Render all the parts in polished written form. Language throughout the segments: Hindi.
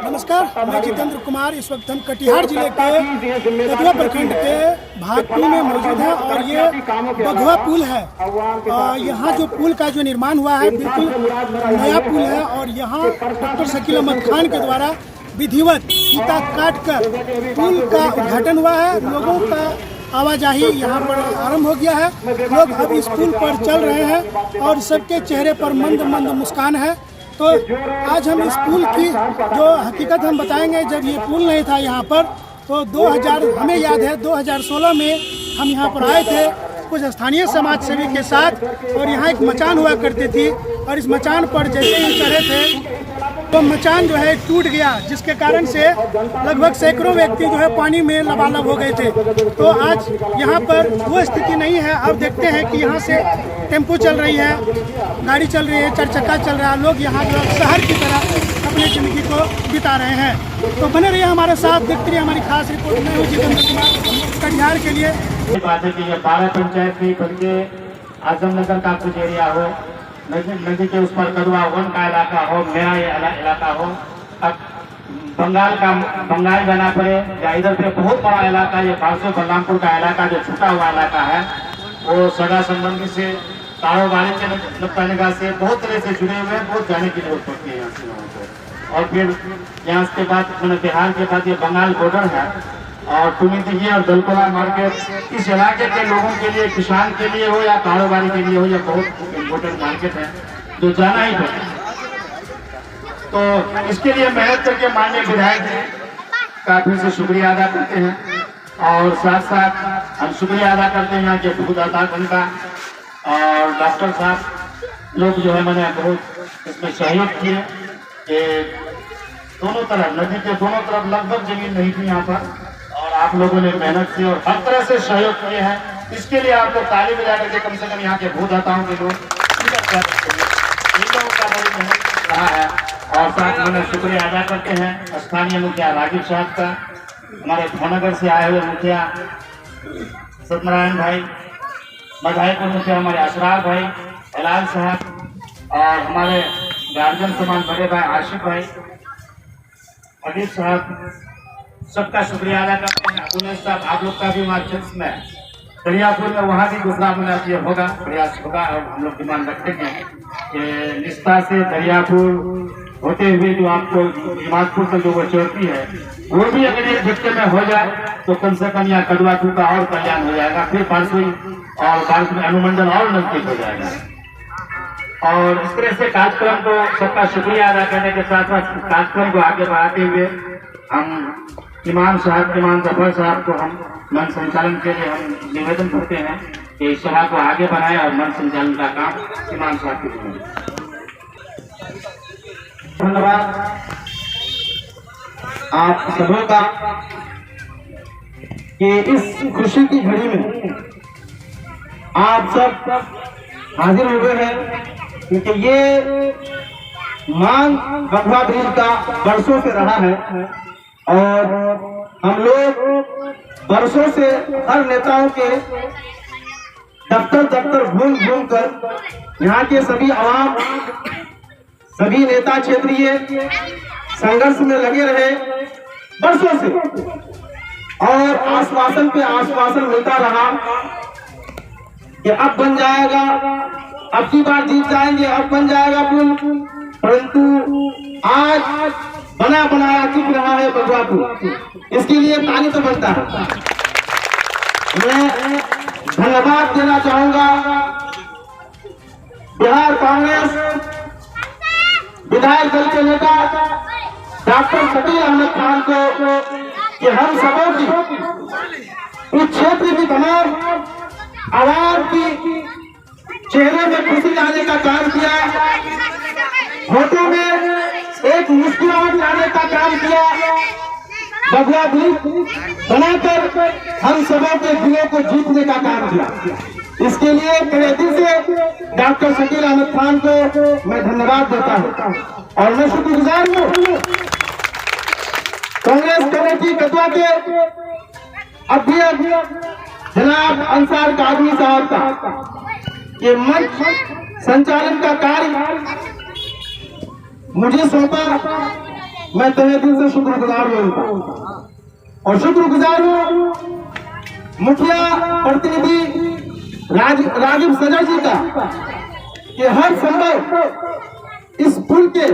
नमस्कार, मैं जितेंद्र कुमार। इस वक्त हम कटिहार जिले के कदवा प्रखंड के भागपुर में मौजूद हैं और ये बघवा पुल है। यहाँ जो पुल का जो निर्माण हुआ है बिल्कुल नया पुल है और यहाँ डॉक्टर शकील अहमद खान के द्वारा विधिवत फीता काटकर पुल का उद्घाटन हुआ है। लोगों का आवाजाही यहाँ पर आरंभ हो गया है। लोग अब इस पुल पर चल रहे हैं और सबके चेहरे पर मंद मंद मुस्कान है। तो आज हम इस पुल की जो हकीकत हम बताएंगे। जब ये पुल नहीं था यहाँ पर तो 2000 हमें याद है 2016 में हम यहाँ पर आए थे कुछ स्थानीय समाज सेवी के साथ और यहाँ एक मचान हुआ करती थी और इस मचान पर जैसे ही चढ़े थे तो मचान जो है टूट गया, जिसके कारण से लगभग सैकड़ों व्यक्ति जो है पानी में लबालब हो गए थे। तो आज यहाँ पर वो स्थिति नहीं है। अब देखते हैं कि यहाँ से टेम्पो चल रही है, गाड़ी चल रही है, चार चक्का चल रहा है। लोग यहाँ जो शहर की तरह अपनी ज़िंदगी को बिता रहे हैं। तो बने रहिए हमारे साथ, देखते रहिए हमारी खास रिपोर्ट। मैं हूँ जितेंद्र कुमार, कटिहार के लिए। बात है कि ये 12 पंचायत नहीं बल्कि आजमनगर का कुछ एरिया हो, नदी के उस पर कदवा वन का इलाका हो, मेरा ये इलाका हो, अब बंगाल जाना पड़े या इधर पे बहुत बड़ा इलाका ये बारसो बलरामपुर का इलाका जो छुटा हुआ इलाका है वो सगा संबंधी से कारोबारी के निपटाने से बहुत तरह से जुड़े हुए हैं। बहुत जाने की जरूरत पड़ती है यहाँ से। और फिर यहाँ के बाद मैंने बिहार के बाद ये बंगाल बॉर्डर है और टुमिदिही और दलकोला मार्केट इस इलाके के लोगों के लिए, किसान के लिए हो या कारोबारी के लिए हो, यह बहुत इम्पोर्टेंट मार्केट है जो जाना ही पड़ेगा। तो इसके लिए मेहनत करके माननीय विधायक का फिर से शुक्रिया अदा करते हैं और साथ साथ हम शुक्रिया अदा करते हैं यहाँ के भूदातागण का और डॉक्टर साहब लोग जो है मैंने बहुत इसमें सहयोग किए कि दोनों तरफ नदी के दोनों तरफ लगभग जमीन नहीं थी यहाँ पर और आप लोगों ने मेहनत की और हर तरह से सहयोग किए हैं। इसके लिए आपको ताली बजा करके कम से कम यहाँ के भूदाताओं के लोग इन लोगों का बड़ी मेहनत रहा है। और साथ में शुक्रिया अदा करते हैं स्थानीय मुखिया राजीव साहब का, हमारे भावनगर से आए हुए मुखिया सत्यनारायण भाई, मधाईपुर मुखिया हमारे असरार भाई, हिलाल साहब और हमारे गार्जियन समान बड़े भाई आशिफ भाई, अजीत साहब, सबका शुक्रिया अदा करते हैं। अबुल साहब आप लोग का भी माध्यम में दरियापुर में वहाँ भी दूसरा मिनट ये होगा, प्रयास होगा और हम लोग डिमांड रखते हैं कि निस्ता से दरियापुर होते हुए जो आपको दिमागपुर से जो वो चौकी है वो भी अगर एक झटके में हो जाए तो कम से कम यहाँ कदवा टू का और कल्याण हो जाएगा। फिर बारसोई और बारसोई अनुमंडल और नजदीक हो जाएगा। और इस तरह से कार्यक्रम को सबका शुक्रिया अदा करने के साथ साथ कार्यक्रम को आगे बढ़ाते हुए हम इमाम जफर साहब को हम मन संचालन के लिए हम निवेदन करते हैं कि इस सभा को आगे बढ़ाएं और मन संचालन का काम इमाम साहब की जिम्मेदारी। धन्यवाद आप सबों का कि इस खुशी की घड़ी में आप सब हाजिर हुए हैं, क्योंकि ये मांग बघवा ब्रिज का वर्षों से रहा है और हम लोग वर्षों से हर नेताओं के दफ्तर घूम कर यहाँ के सभी आवाम, सभी नेता क्षेत्रीय संघर्ष में लगे रहे वर्षों से और आश्वासन पे आश्वासन मिलता रहा कि अब बन जाएगा, अब की बार जीत जाएंगे, अब बन जाएगा पुल। परंतु आज बना बनाया चुप रहा है बघवा पुल। इसके लिए ताली तो बनता है। मैं धन्यवाद देना चाहूंगा बिहार कांग्रेस विधायक दल के नेता डॉक्टर शकील अहमद खान को कि हम सबों की इस क्षेत्र की तमाम आवाम की चेहरे में खुशी लाने का काम किया, होठों में एक मुस्कुराहट लाने का काम किया, बघवा ब्रिज बनाकर हम सबों के दिलों को जीतने का काम किया। इसके लिए मेरे दिल से डॉक्टर शकील अहमद खान को मैं धन्यवाद देता हूँ और मैं शुक्रगुजार हूँ कांग्रेस कमेटी कदवा के अध्यक्ष जनाब अंसार कादरी साहब का ये मंच संचालन का कार्य मुझे सौंपा मैं तहे दिल से शुक्रगुजार हूं उनका, और शुक्रगुजार हूं मुखिया प्रतिनिधि राजीव सजर जी का कि हर संभव इस पुल के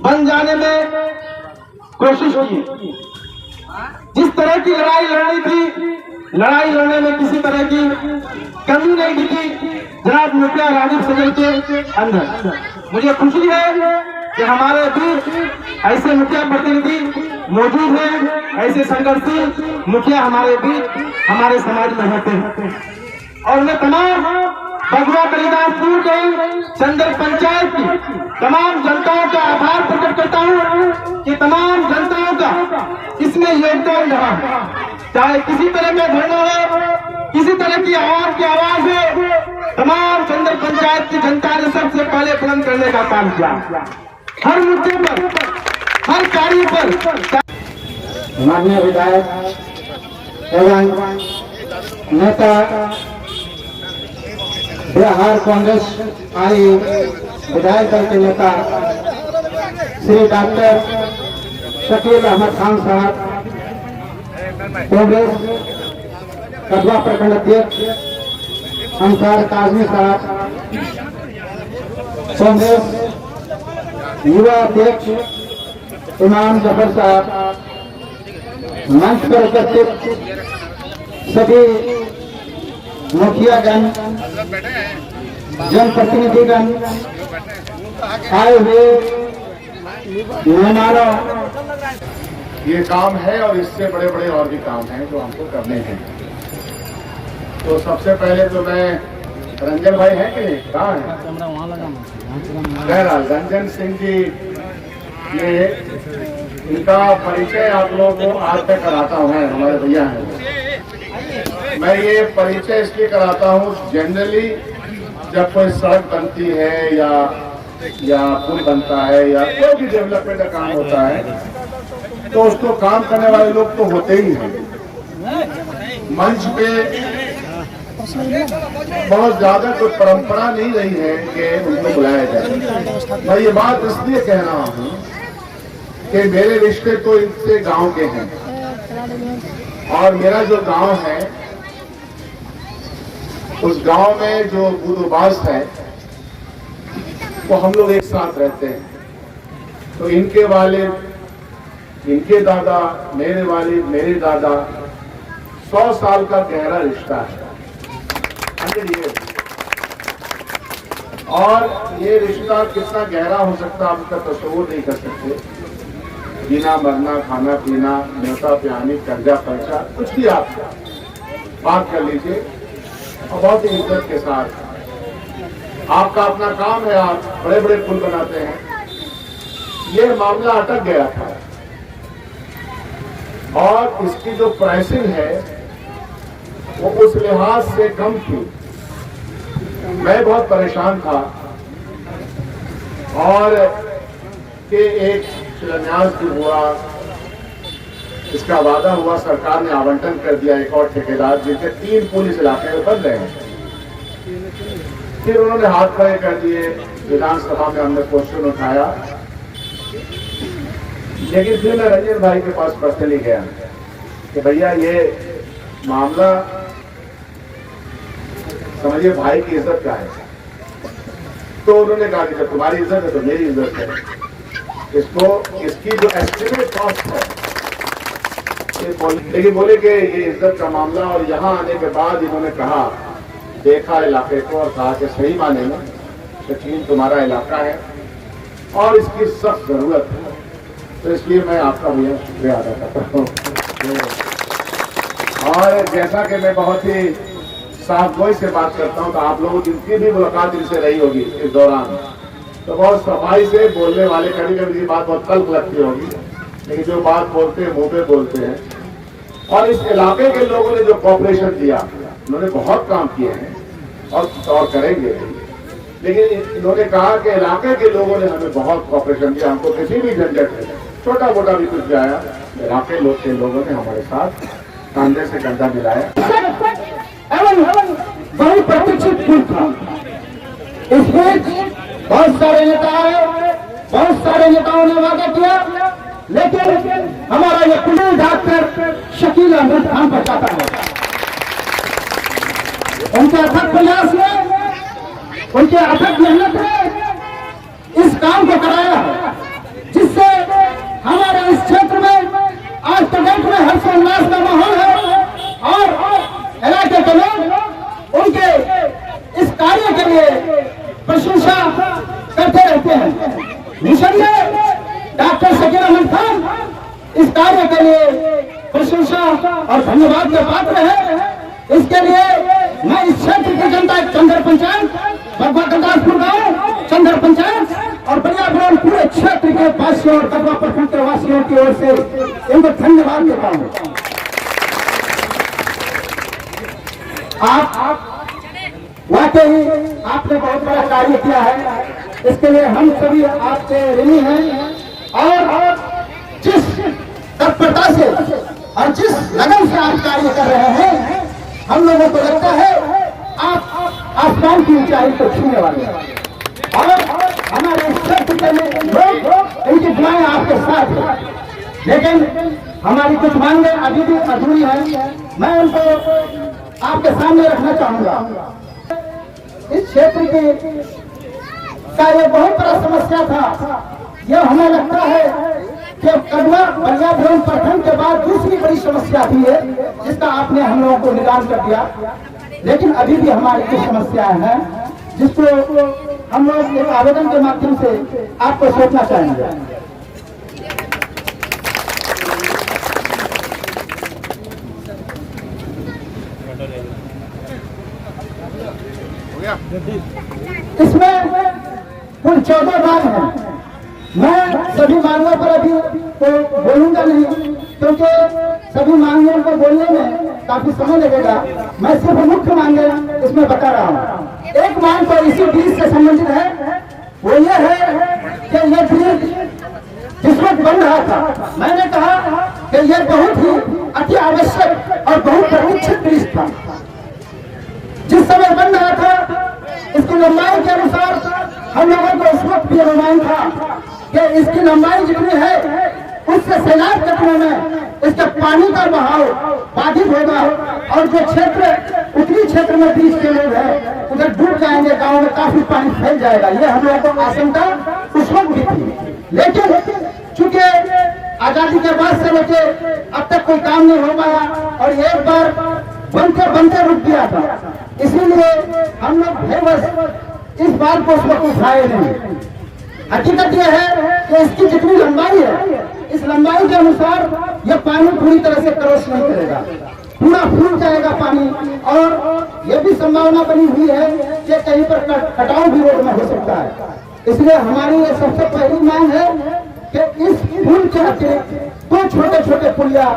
बन जाने में कोशिश की। जिस तरह की लड़ाई लड़नी थी, लड़ाई लड़ने में किसी तरह की कमी नहीं दिखी जनाब मुखिया राजीव सजर के अंदर। मुझे खुशी है कि हमारे बीच ऐसे मुखिया प्रतिनिधि मौजूद हैं, ऐसे संघर्षशील मुखिया हमारे बीच हमारे समाज में रहते हैं। और मैं तमाम बगुआ कलिदासपुर के चंदर पंचायत की तमाम जनताओं का आभार प्रकट करता हूं कि तमाम जनताओं का इसमें योगदान रहा। चाहे किसी तरह का धरना हो, किसी तरह की आवाज हो, तमाम चंदर पंचायत की जनता ने सबसे पहले बुलंद करने का काम किया। हर मुद्दे पर, हर कार्य पर माननीय विधायक एवं नेता बिहार कांग्रेस आई विधायक दल के नेता श्री डॉक्टर शकील अहमद खान साहब, कांग्रेस कदवा प्रखंड अध्यक्ष अंसार काजमी साहब, कांग्रेस युवा अध्यक्ष इमाम जफर साहब, मंच पर उपस्थित सभी मुखियागण, जनप्रतिनिधिगण, आए हुए मेहमानों, ये काम है और इससे बड़े बड़े और भी काम हैं जो हमको करने हैं। तो सबसे पहले तो मैं रंजन भाई हैं कि नहीं, कहाँ है? बहरहाल रंजन सिंह जी, ये इनका परिचय आप लोगों को आज तक कराता हूँ, हमारे भैया हैं। मैं ये परिचय इसलिए कराता हूँ, जनरली जब कोई सड़क बनती है या पुल बनता है या कोई भी डेवलपमेंट का काम होता है तो उसको काम करने वाले लोग तो होते ही हैं। मंच पे बहुत ज्यादा कोई परंपरा नहीं रही है कि उनको बुलाया जाए। मैं ये बात इसलिए कह रहा हूँ कि मेरे रिश्ते तो इनसे गांव के हैं और मेरा जो गांव है उस गांव में जो बूदोबास है वो हम लोग एक साथ रहते हैं। तो इनके वाले, इनके दादा, मेरे वाले, मेरे दादा, 100 साल का गहरा रिश्ता है। और ये रिश्ता कितना गहरा हो सकता है आप उसका तस्वीर नहीं कर सकते। जीना मरना, खाना पीना, न्योता प्यानी, कर्जा पैसा, कुछ भी आप बात कर लीजिए और बहुत ही इज्जत के साथ। आपका अपना काम है, आप बड़े बड़े पुल बनाते हैं। ये मामला अटक गया था और इसकी जो प्राइसिंग है वो उस लिहाज से कम थी। मैं बहुत परेशान था और कि एक शिलान्यास भी हुआ, इसका वादा हुआ, सरकार ने आवंटन कर दिया एक और ठेकेदार, जिनके 3 पुल इस इलाके में बन रहे हैं। फिर उन्होंने हाथ खड़े कर दिए, विधानसभा में हमने क्वेश्चन उठाया, लेकिन फिर मैं रंजन भाई के पास पर्सनली गया कि भैया ये मामला समझिए, भाई की इज्जत का है। तो उन्होंने कहा कि जब तुम्हारी इज्जत है तो मेरी इज्जत है, इसको इसकी जो एस्टिमेट कॉस्ट है, लेकिन बोले कि ये इज्जत का मामला। और यहाँ आने के बाद इन्होंने कहा, देखा इलाके को और कहा कि सही माने में यकीन तुम्हारा इलाका है और इसकी सख्त जरूरत है। तो इसलिए मैं आपका भैया शुक्रिया अदा करता हूँ। और जैसा कि मैं बहुत ही साफ गोई से बात करता हूँ, तो आप लोगों जिनकी भी मुलाकात इनसे रही होगी इस दौरान, तो बहुत सफाई से बोलने वाले, कभी कभी बात बहुत तल्ख लगती होगी, लेकिन जो बात बोलते हैं मुंह पे बोलते हैं। और इस इलाके के लोगों ने जो कॉपरेशन दिया, उन्होंने बहुत काम किए हैं और करेंगे। लेकिन इन्होंने कहा कि इलाके के लोगों ने हमें बहुत कॉपरेशन दिया, हमको किसी भी झंझट में छोटा मोटा भी कुछ जाया, इलाके के लोगों ने हमारे साथ कंधे से कंधा मिलाया। बहुत प्रतीक्षित पुल था। इसमें बहुत सारे नेता आए, बहुत सारे नेताओं ने वादा किया लेकिन हमारा ये कुलीन डॉक्टर शकील अहमद खान बचाता है। उनके अथक प्रयास में, उनके अथक मेहनत ने इस काम को कराया है, जिससे हमारे इस क्षेत्र में आज के डेट में हर्षोल्लास का माहौल है और इलाके के लोग उनके इस कार्य के लिए प्रशंसा करते रहते हैं। निसंदेह डॉक्टर शकील अहमद खान इस कार्य के लिए प्रशंसा और धन्यवाद के पात्र है। इसके लिए मैं इस क्षेत्र की जनता, चंदर पंचायत, बगवा गुरदासपुर गांव, चंदर पंचायत और बलिया पूरे क्षेत्र के वासियों और बगवा प्रखंड के वासियों की ओर से इनको धन्यवाद देता हूं। आप वाकई आपने बहुत बड़ा कार्य किया है, इसके लिए हम सभी आपसे ऋणी हैं। और जिस तत्परता से और जिस लगन से आप कार्य कर रहे हैं, हम लोगों को लगता है आप आसमान की ऊंचाई को छूने वाले हैं। और हमारे इस क्षेत्र के लोग, इनकी दुआएं आपके साथ हैं। लेकिन हमारी कुछ मांगे अभी भी अधूरी हैं, मैं उनको आपके सामने रखना चाहूंगा। इस क्षेत्र की का ये बहुत बड़ा समस्या था। यह हमें लगता है कि कदवा बलिया प्रखंड के बाद दूसरी बड़ी समस्या थी है, जिसका आपने हम लोगों को निदान कर दिया। लेकिन अभी भी हमारी कुछ समस्याएं हैं, जिसको हम लोग एक आवेदन के माध्यम से आपको सोचना चाहेंगे। इसमें कुल 14 मांग है। मैं सभी मांगों पर अभी तो बोलूंगा नहीं, क्योंकि सभी मांगों को बोलने में काफी समय लगेगा। मैं सिर्फ मुख्य मांगे इसमें बता रहा हूँ। एक मांग तो इसी ब्रिज से संबंधित है, वो ये है कि यह ब्रिज जिस वक्त बन रहा था, मैंने कहा कि यह बहुत ही अति आवश्यक और बहुत प्रतीक्षित ब्रिज था। जिस समय बन रहा था, इसकी लंबाई के अनुसार हम लोगों को उस वक्त भी अनुमान था कि इसकी लंबाई जितनी है उससे सैलाब करने में इसके पानी का बहाव बाधित होगा और जो क्षेत्र उत्तरी क्षेत्र में बीच के लोग हैं उधर डूब जाएंगे, गांव में काफी पानी फैल जाएगा। ये हम लोगों को आशंका उस वक्त भी थी। लेकिन चूंकि आजादी के बाद से लेके अब तक कोई काम नहीं हो पाया और एक बार बनते बनते रुक गया था, इसीलिए हम लोग बेबस इस बात को उस वक्त उठाए नहीं। हकीकत यह है कि इसकी जितनी लंबाई है, इस लंबाई के अनुसार यह पानी पूरी तरह से क्रॉस नहीं करेगा, पूरा फूल जाएगा पानी। और यह भी संभावना बनी हुई है कि कहीं पर कटाव भी रोड में हो सकता है। इसलिए हमारी ये सबसे पहली मांग है कि इस पुल के अतिरिक्त 2 छोटे छोटे पुलिया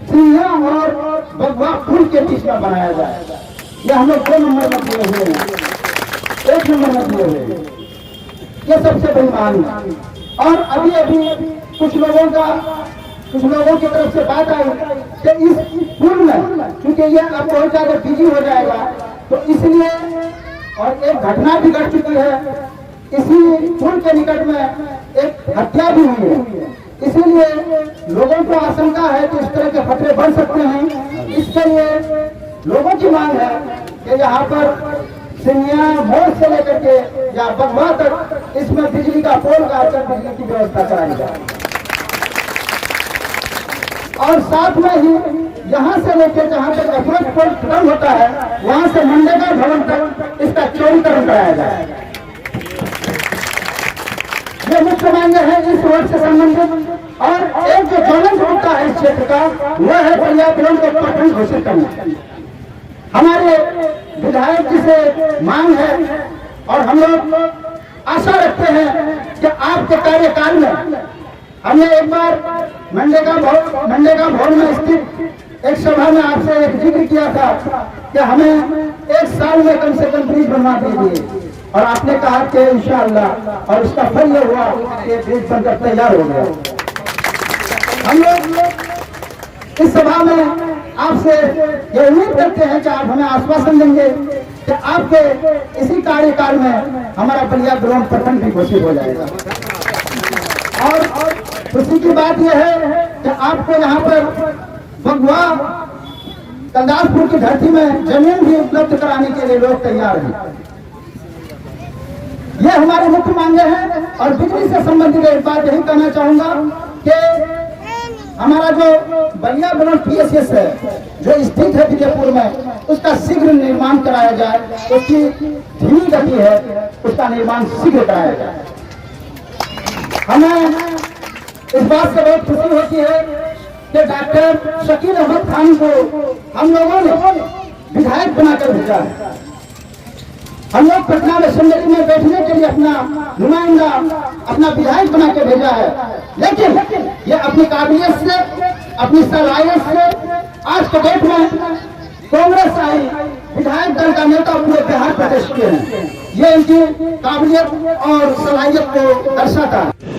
सिंहिया और बगवा पुल के बीच में बनाया जाए। यह हमें 2 नंबर में दिए हुए हैं, 1 नंबर में दिए हुए हैं। ये सबसे बड़ी मांग है। और अभी अभी कुछ लोगों की तरफ से बात आई कि इस पुल में क्योंकि ये अब बहुत ज्यादा बिजी हो जाएगा, तो इसलिए और एक घटना भी घट चुकी है, इसी पुल के निकट में एक हत्या भी हुई है। इसीलिए लोगों को आशंका है कि इस तरह के खतरे बढ़ सकते हैं। इसके लिए लोगों की मांग है कि यहाँ पर सिंहिया मोड़ से लेकर के या बगवा तक इसमें बिजली का पोल गाड़कर बिजली की व्यवस्था कराई जाए। और साथ में ही यहाँ से लेकर जहाँ तक अप्रोच पोल खत्म होता है, वहाँ से मंडेगा भवन तक इसका चौड़ीकरण कराया जाए। ये मुख्य मांगे हैं इस रोड से संबंधित। और एक जो ज्वलंत मुद्दा है इस क्षेत्र का, वह है बलिया को प्रखंड घोषित करना। हमारे विधायक जी से मांग है और हम लोग आशा रखते हैं कि आपके कार्यकाल में, हमने एक बार मंडेगा भवन में स्थित एक सभा में आपसे एक जिक्र किया था कि हमें 1 साल में कम से कम ब्रिज बनवा दीजिए, और आपने कहा कि इंशाअल्लाह, और उसका फल यह हुआ कि ब्रिज बनकर तैयार हो गया। हम लोग इस सभा में आपसे ये उम्मीद करते हैं कि आप हमें आश्वासन देंगे कि आपके इसी कार्यकाल में हमारा बलिया प्रखंड भी घोषित हो जाएगा। और खुशी की बात यह है कि आपको यहाँ पर बगुआ कलदासपुर की धरती में जमीन भी उपलब्ध कराने के लिए लोग तैयार हैं। ये हमारी मुख्य मांगे हैं। और बिजली से संबंधित एक बात यही कहना चाहूंगा कि हमारा जो बलिया बनल PSS है जो स्थित है विजयपुर में, उसका शीघ्र निर्माण कराया जाए। उसकी धीमी गति है, उसका निर्माण शीघ्र कराया जाए। हमें इस बात से बहुत खुशी होती है कि डॉक्टर शकील अहमद खान को हम लोगों ने विधायक बनाकर भेजा है। हम लोग पटना असेंबली में बैठने के लिए अपना नुमाइंदा, अपना विधायक बना के भेजा है, लेकिन ये अपनी काबिलियत से, अपनी सलाहियत से आज के डेट में कांग्रेस आई विधायक दल का नेता पूरे बिहार प्रदेश के हैं। ये इनकी काबिलियत और सलाहियत को दर्शाता है।